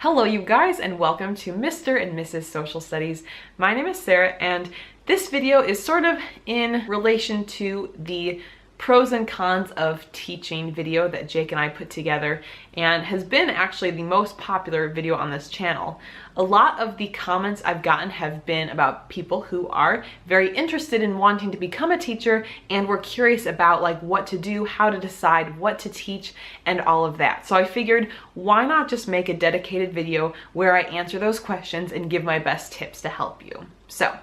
Hello you guys, and welcome to Mr. and Mrs. Social Studies. My name is Sarah, and this video is sort of in relation to the pros and cons of teaching video that Jake and I put together, and has been actually the most popular video on this channel. A lot of the comments I've gotten have been about people who are very interested in wanting to become a teacher and were curious about like what to do, how to decide what to teach, and all of that. So I figured, why not just make a dedicated video where I answer those questions and give my best tips to help you. So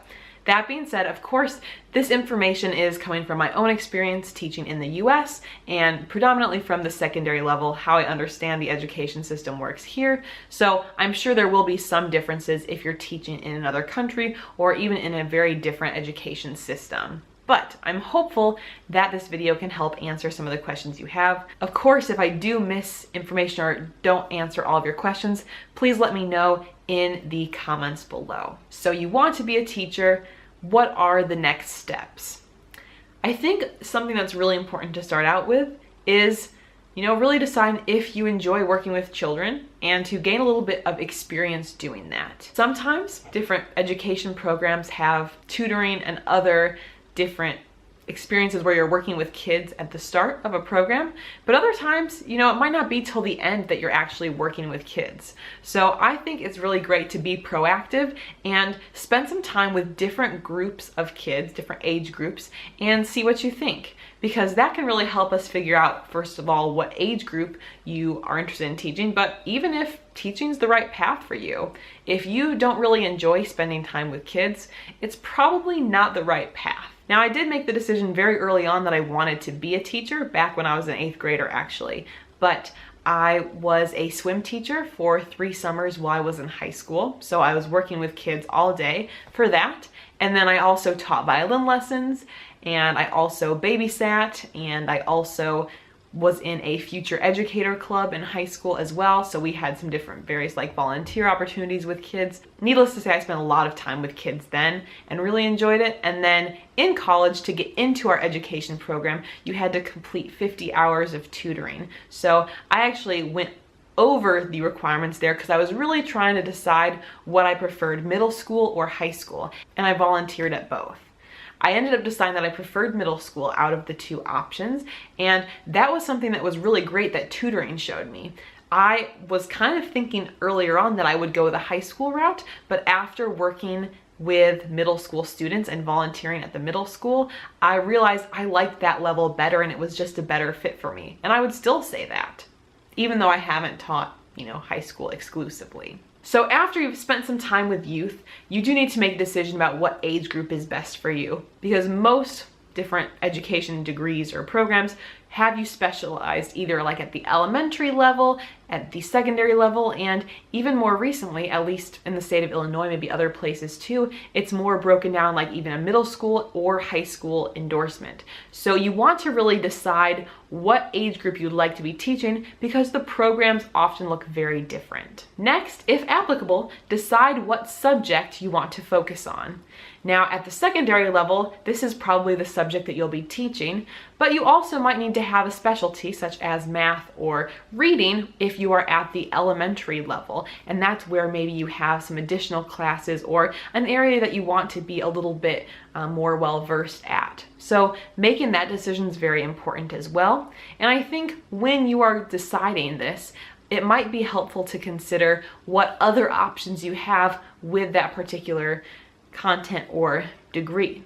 that being said, of course, this information is coming from my own experience teaching in the US and predominantly from the secondary level, how I understand the education system works here. So I'm sure there will be some differences if you're teaching in another country or even in a very different education system. But I'm hopeful that this video can help answer some of the questions you have. Of course, if I do miss information or don't answer all of your questions, please let me know in the comments below. So you want to be a teacher, what are the next steps? I think something that's really important to start out with is, really decide if you enjoy working with children and to gain a little bit of experience doing that. Sometimes different education programs have tutoring and other different experiences where you're working with kids at the start of a program, but other times, it might not be till the end that you're actually working with kids. So I think it's really great to be proactive and spend some time with different groups of kids, different age groups, and see what you think, because that can really help us figure out, first of all, what age group you are interested in teaching, but even if teaching's the right path for you. If you don't really enjoy spending time with kids, it's probably not the right path. Now, I did make the decision very early on that I wanted to be a teacher back when I was an 8th grader actually, but I was a swim teacher for 3 summers while I was in high school. So I was working with kids all day for that. And then I also taught violin lessons, and I also babysat, and I also was in a future educator club in high school as well. So we had some different various like volunteer opportunities with kids. Needless to say, I spent a lot of time with kids then and really enjoyed it. And then in college, to get into our education program, you had to complete 50 hours of tutoring. So I actually went over the requirements there because I was really trying to decide what I preferred, middle school or high school, and I volunteered at both. I ended up deciding that I preferred middle school out of the 2 options, and that was something that was really great that tutoring showed me. I was kind of thinking earlier on that I would go the high school route, but after working with middle school students and volunteering at the middle school, I realized I liked that level better and it was just a better fit for me. And I would still say that, even though I haven't taught, high school exclusively. So after you've spent some time with youth, you do need to make a decision about what age group is best for you, because most different education degrees or programs have you specialized either like at the elementary level, at the secondary level, and even more recently, at least in the state of Illinois, maybe other places too, it's more broken down like even a middle school or high school endorsement. So you want to really decide what age group you'd like to be teaching because the programs often look very different. Next, if applicable, decide what subject you want to focus on. Now, at the secondary level, this is probably the subject that you'll be teaching, but you also might need to have a specialty such as math or reading if you are at the elementary level, and that's where maybe you have some additional classes or an area that you want to be a little bit more well-versed at. So making that decision is very important as well, and I think when you are deciding this, it might be helpful to consider what other options you have with that particular content or degree.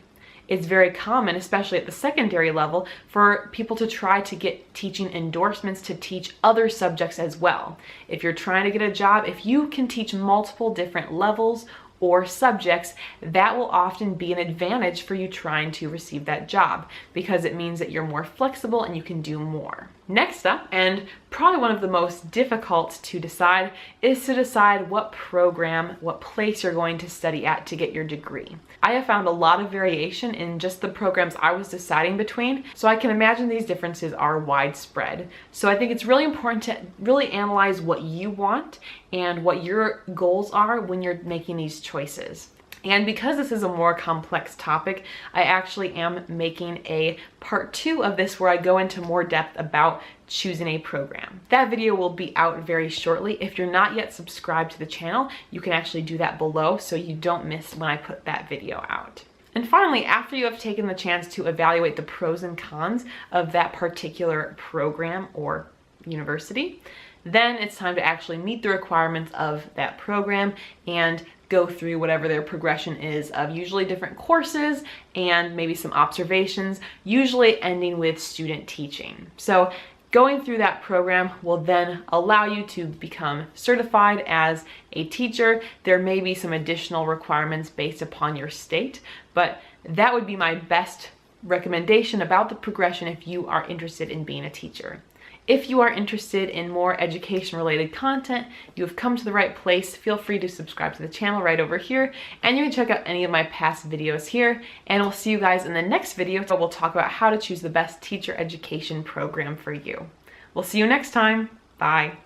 It's very common, especially at the secondary level, for people to try to get teaching endorsements to teach other subjects as well. If you're trying to get a job, if you can teach multiple different levels or subjects, that will often be an advantage for you trying to receive that job because it means that you're more flexible and you can do more. Next up, and probably one of the most difficult to decide, is to decide what program, what place you're going to study at to get your degree. I have found a lot of variation in just the programs I was deciding between, so I can imagine these differences are widespread. So I think it's really important to really analyze what you want and what your goals are when you're making these choices. And because this is a more complex topic, I actually am making a part 2 of this where I go into more depth about choosing a program. That video will be out very shortly. If you're not yet subscribed to the channel, you can actually do that below so you don't miss when I put that video out. And finally, after you have taken the chance to evaluate the pros and cons of that particular program or university, then it's time to actually meet the requirements of that program and go through whatever their progression is of usually different courses and maybe some observations, usually ending with student teaching. So going through that program will then allow you to become certified as a teacher. There may be some additional requirements based upon your state, but that would be my best recommendation about the progression if you are interested in being a teacher. If you are interested in more education-related content, you have come to the right place. Feel free to subscribe to the channel right over here, and you can check out any of my past videos here, and we'll see you guys in the next video where we'll talk about how to choose the best teacher education program for you. We'll see you next time. Bye.